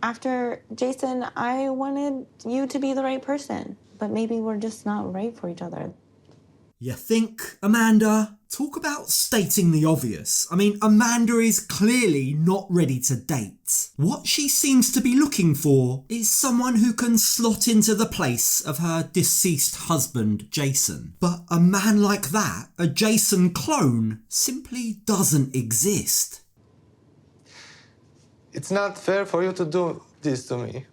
After Jason, I wanted you to be the right person, but maybe we're just not right for each other. You think, Amanda? Talk about stating the obvious. I mean, Amanda is clearly not ready to date. What she seems to be looking for is someone who can slot into the place of her deceased husband, Jason. But a man like that, a Jason clone, simply doesn't exist. It's not fair for you to do this to me.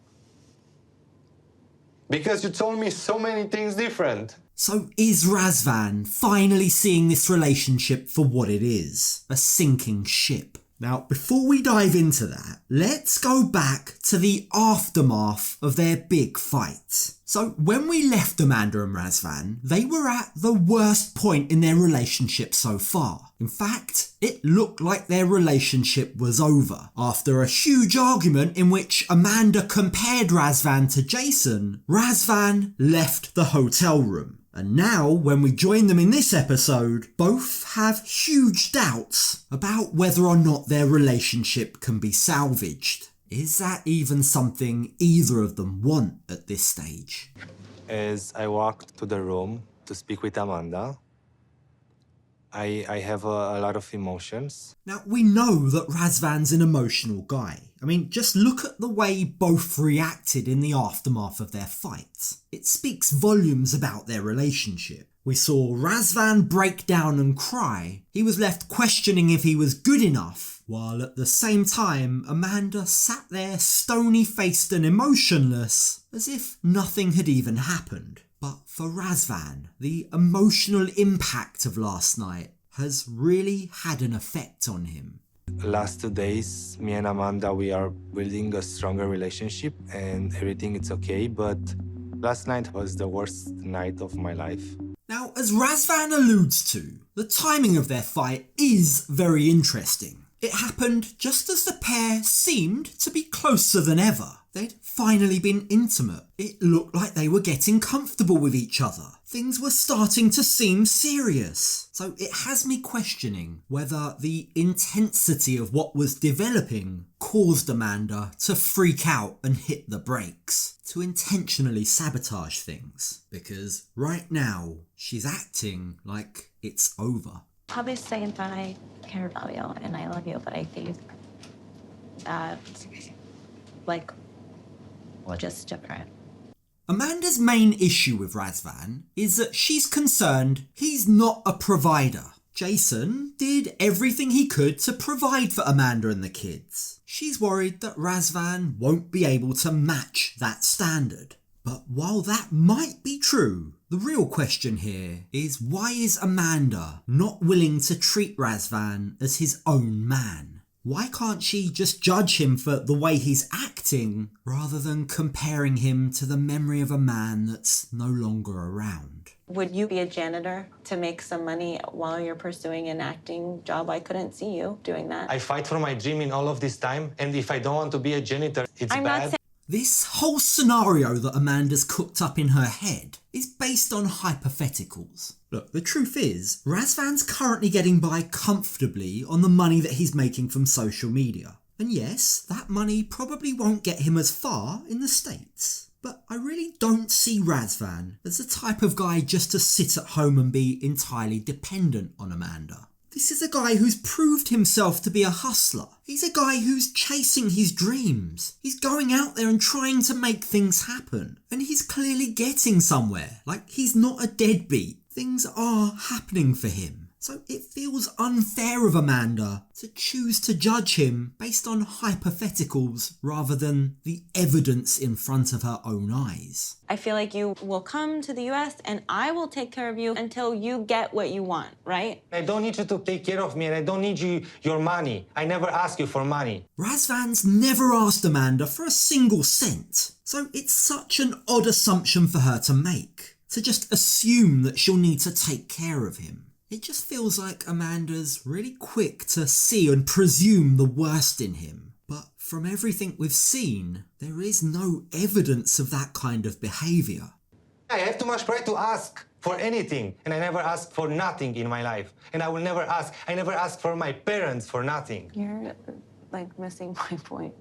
Because you told me so many things different. So is Razvan finally seeing this relationship for what it is? A sinking ship. Now, before we dive into that, let's go back to the aftermath of their big fight. So when we left Amanda and Razvan, they were at the worst point in their relationship so far. In fact, it looked like their relationship was over. After a huge argument in which Amanda compared Razvan to Jason, Razvan left the hotel room. And now, when we join them in this episode, both have huge doubts about whether or not their relationship can be salvaged. Is that even something either of them want at this stage? As I walked to the room to speak with Amanda, I have a lot of emotions. Now, we know that Razvan's an emotional guy. I mean, just look at the way both reacted in the aftermath of their fight. It speaks volumes about their relationship. We saw Razvan break down and cry. He was left questioning if he was good enough, while at the same time, Amanda sat there stony-faced and emotionless, as if nothing had even happened. But for Razvan, the emotional impact of last night has really had an effect on him. Last 2 days, me and Amanda, we are building a stronger relationship and everything is okay, but last night was the worst night of my life. Now, as Razvan alludes to, the timing of their fight is very interesting. It happened just as the pair seemed to be closer than ever. They'd finally been intimate. It looked like they were getting comfortable with each other. Things were starting to seem serious. So it has me questioning whether the intensity of what was developing caused Amanda to freak out and hit the brakes, to intentionally sabotage things. Because right now, she's acting like it's over. Obviously, I care about you and I love you, but I think that, we're just different. Amanda's main issue with Razvan is that she's concerned he's not a provider. Jason did everything he could to provide for Amanda and the kids. She's worried that Razvan won't be able to match that standard. But while that might be true, the real question here is why is Amanda not willing to treat Razvan as his own man? Why can't she just judge him for the way he's acting rather than comparing him to the memory of a man that's no longer around? Would you be a janitor to make some money while you're pursuing an acting job? I couldn't see you doing that. I fight for my dream in all of this time, and if I don't want to be a janitor, it's bad. This whole scenario that Amanda's cooked up in her head is based on hypotheticals. Look, the truth is, Razvan's currently getting by comfortably on the money that he's making from social media. And yes, that money probably won't get him as far in the States. But I really don't see Razvan as the type of guy just to sit at home and be entirely dependent on Amanda. This is a guy who's proved himself to be a hustler. He's a guy who's chasing his dreams. He's going out there and trying to make things happen. And he's clearly getting somewhere. Like, he's not a deadbeat. Things are happening for him. So it feels unfair of Amanda to choose to judge him based on hypotheticals rather than the evidence in front of her own eyes. I feel like you will come to the US and I will take care of you until you get what you want, right? I don't need you to take care of me and I don't need your money. I never ask you for money. Razvan's never asked Amanda for a single cent. So it's such an odd assumption for her to make, to just assume that she'll need to take care of him. It just feels like Amanda's really quick to see and presume the worst in him. But from everything we've seen, there is no evidence of that kind of behaviour. I have too much pride to ask for anything, and I never asked for nothing in my life. And I will never ask. I never asked for my parents for nothing. You're, missing my point.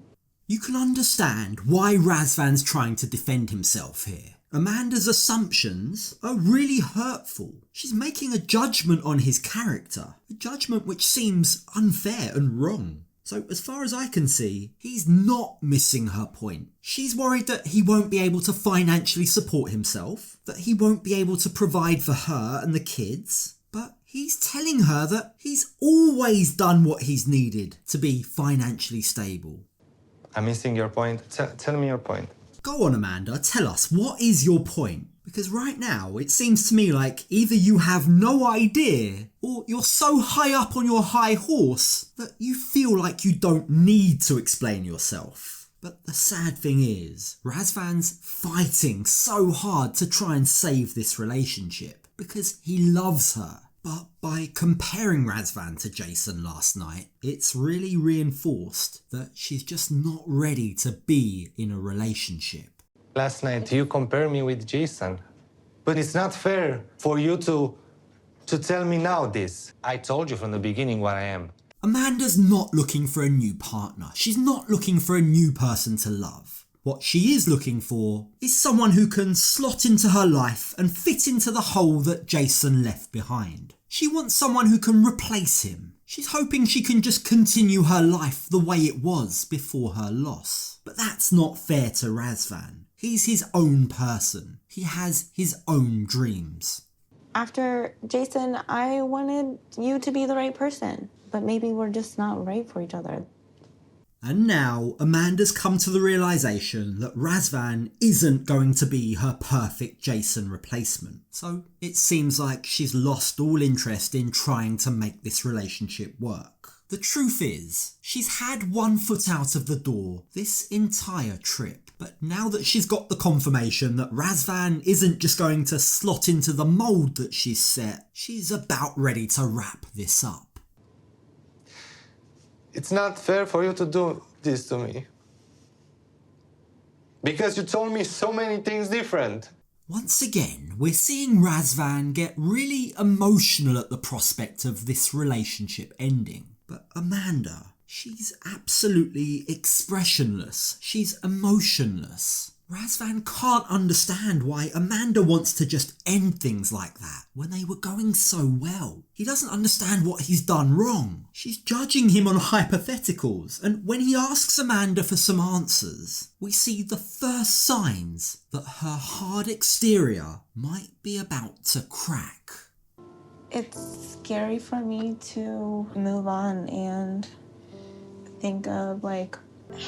You can understand why Razvan's trying to defend himself here. Amanda's assumptions are really hurtful. She's making a judgment on his character, a judgment which seems unfair and wrong. So as far as I can see, he's not missing her point. She's worried that he won't be able to financially support himself, that he won't be able to provide for her and the kids, but he's telling her that he's always done what he's needed to be financially stable. I'm missing your point. Tell me your point. Go on, Amanda, tell us, what is your point? Because right now, it seems to me like either you have no idea or you're so high up on your high horse that you feel like you don't need to explain yourself. But the sad thing is, Razvan's fighting so hard to try and save this relationship because he loves her. But by comparing Razvan to Jason last night, it's really reinforced that she's just not ready to be in a relationship. Last night you compared me with Jason, but it's not fair for you to tell me now this. I told you from the beginning what I am. Amanda's not looking for a new partner. She's not looking for a new person to love. What she is looking for is someone who can slot into her life and fit into the hole that Jason left behind. She wants someone who can replace him. She's hoping she can just continue her life the way it was before her loss. But that's not fair to Razvan. He's his own person. He has his own dreams. After Jason, I wanted you to be the right person, but maybe we're just not right for each other. And now Amanda's come to the realisation that Razvan isn't going to be her perfect Jason replacement. So it seems like she's lost all interest in trying to make this relationship work. The truth is, she's had one foot out of the door this entire trip. But now that she's got the confirmation that Razvan isn't just going to slot into the mould that she's set, she's about ready to wrap this up. It's not fair for you to do this to me. Because you told me so many things different. Once again, we're seeing Razvan get really emotional at the prospect of this relationship ending. But Amanda, she's absolutely expressionless. She's emotionless. Razvan can't understand why Amanda wants to just end things like that when they were going so well. He doesn't understand what he's done wrong. She's judging him on hypotheticals, and when he asks Amanda for some answers, we see the first signs that her hard exterior might be about to crack. It's scary for me to move on and think of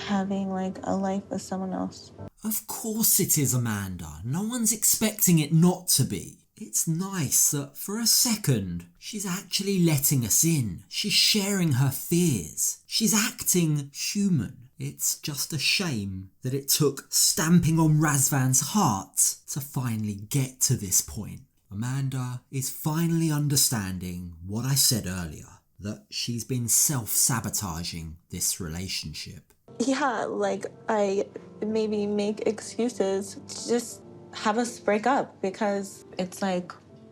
having a life with someone else. Of course it is, Amanda. No one's expecting it not to be. It's nice that for a second she's actually letting us in. She's sharing her fears. She's acting human. It's just a shame that it took stamping on Razvan's heart to finally get to this point. Amanda is finally understanding what I said earlier, that she's been self-sabotaging this relationship. Yeah, I maybe make excuses to just have us break up because it's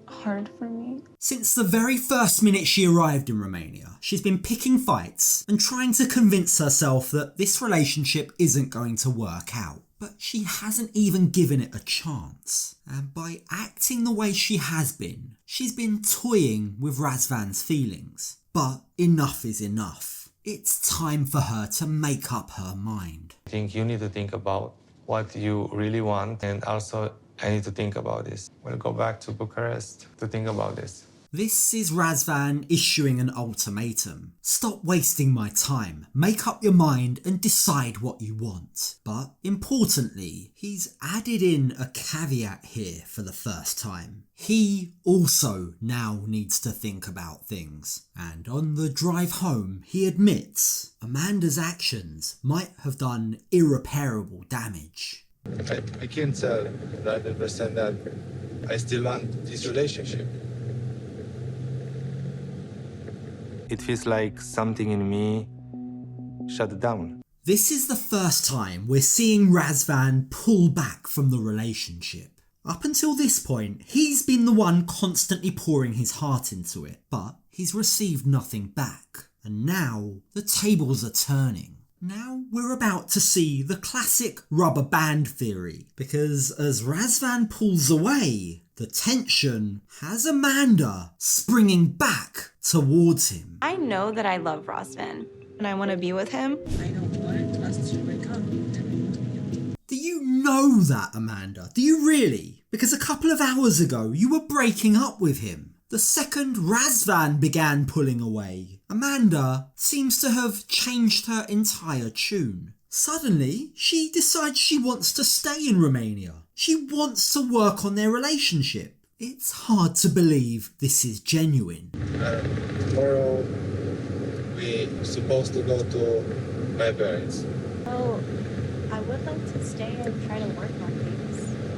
hard for me. Since the very first minute she arrived in Romania, she's been picking fights and trying to convince herself that this relationship isn't going to work out. But she hasn't even given it a chance. And by acting the way she has been, she's been toying with Razvan's feelings. But enough is enough. It's time for her to make up her mind. I think you need to think about what you really want, and also I need to think about this. We'll go back to Bucharest to think about this. This is Razvan issuing an ultimatum. Stop wasting my time, make up your mind and decide what you want. But importantly, he's added in a caveat here for the first time. He also now needs to think about things. And on the drive home, he admits Amanda's actions might have done irreparable damage. I can't tell 100% that I still want this relationship. It feels like something in me shut down. This is the first time we're seeing Razvan pull back from the relationship. Up until this point, he's been the one constantly pouring his heart into it, but he's received nothing back. And now the tables are turning. Now we're about to see the classic rubber band theory, because as Razvan pulls away, the tension has Amanda springing back towards him. I know that I love Razvan, and I want to be with him. I don't want us to become. Do you know that, Amanda? Do you really? Because a couple of hours ago, you were breaking up with him. The second Razvan began pulling away, Amanda seems to have changed her entire tune. Suddenly, she decides she wants to stay in Romania. She wants to work on their relationship. It's hard to believe this is genuine. Tomorrow, we're supposed to go to my parents. Oh, I would like to stay and try to work on things.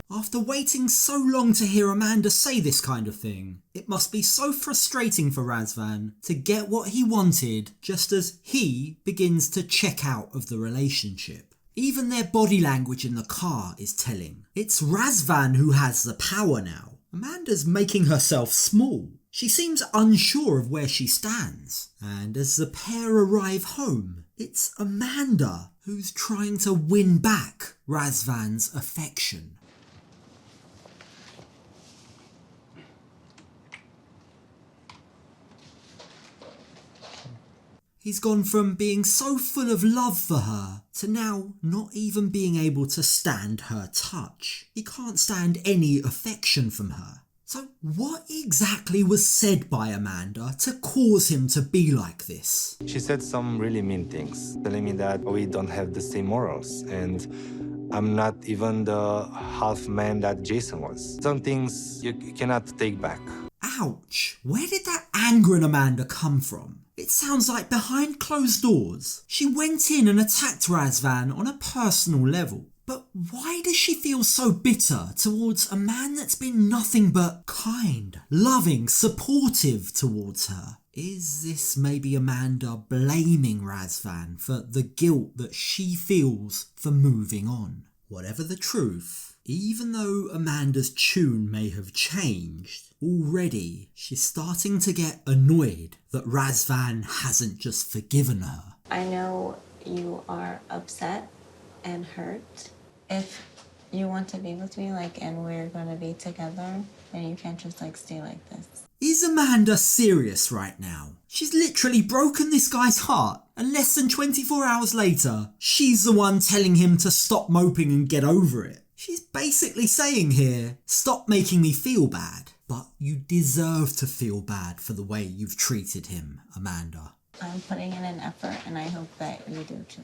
After waiting so long to hear Amanda say this kind of thing, it must be so frustrating for Razvan to get what he wanted just as he begins to check out of the relationship. Even their body language in the car is telling. It's Razvan who has the power now. Amanda's making herself small. She seems unsure of where she stands. And as the pair arrive home, it's Amanda who's trying to win back Razvan's affection. He's gone from being so full of love for her to now not even being able to stand her touch. He can't stand any affection from her. So what exactly was said by Amanda to cause him to be like this? She said some really mean things, telling me that we don't have the same morals and I'm not even the half man that Jason was. Some things you cannot take back. Ouch! Where did that anger in Amanda come from? It sounds like behind closed doors, she went in and attacked Razvan on a personal level. But why does she feel so bitter towards a man that's been nothing but kind, loving, supportive towards her? Is this maybe Amanda blaming Razvan for the guilt that she feels for moving on? Whatever the truth, even though Amanda's tune may have changed, already she's starting to get annoyed that Razvan hasn't just forgiven her. I know you are upset and hurt. If you want to be with me, and we're gonna be together, then you can't just, stay like this. Is Amanda serious right now? She's literally broken this guy's heart, and less than 24 hours later, she's the one telling him to stop moping and get over it. She's basically saying here, stop making me feel bad. But you deserve to feel bad for the way you've treated him, Amanda. I'm putting in an effort, and I hope that you do too.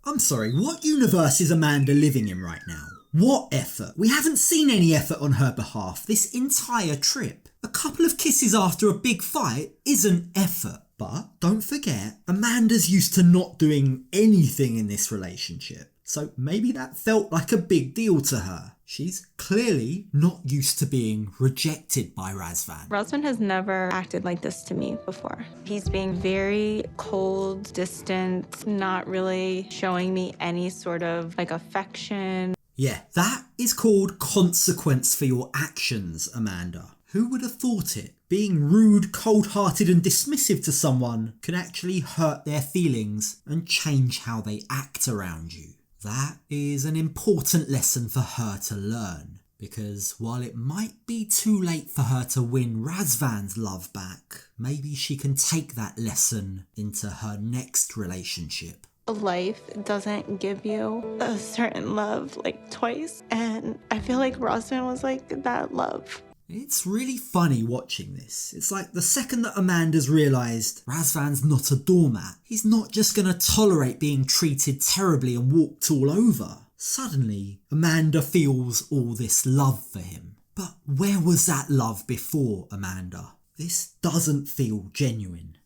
I'm sorry, what universe is Amanda living in right now? What effort? We haven't seen any effort on her behalf this entire trip. A couple of kisses after a big fight isn't effort. But don't forget, Amanda's used to not doing anything in this relationship. So maybe that felt like a big deal to her. She's clearly not used to being rejected by Razvan. Razvan has never acted like this to me before. He's being very cold, distant, not really showing me any sort of affection. Yeah, that is called consequence for your actions, Amanda. Who would have thought it? Being rude, cold-hearted and dismissive to someone can actually hurt their feelings and change how they act around you. That is an important lesson for her to learn, because while it might be too late for her to win Razvan's love back, maybe she can take that lesson into her next relationship. Life doesn't give you a certain love twice, and I feel like Razvan was that love. It's really funny watching this. It's like the second that Amanda's realised Razvan's not a doormat, he's not just going to tolerate being treated terribly and walked all over. Suddenly, Amanda feels all this love for him. But where was that love before, Amanda? This doesn't feel genuine.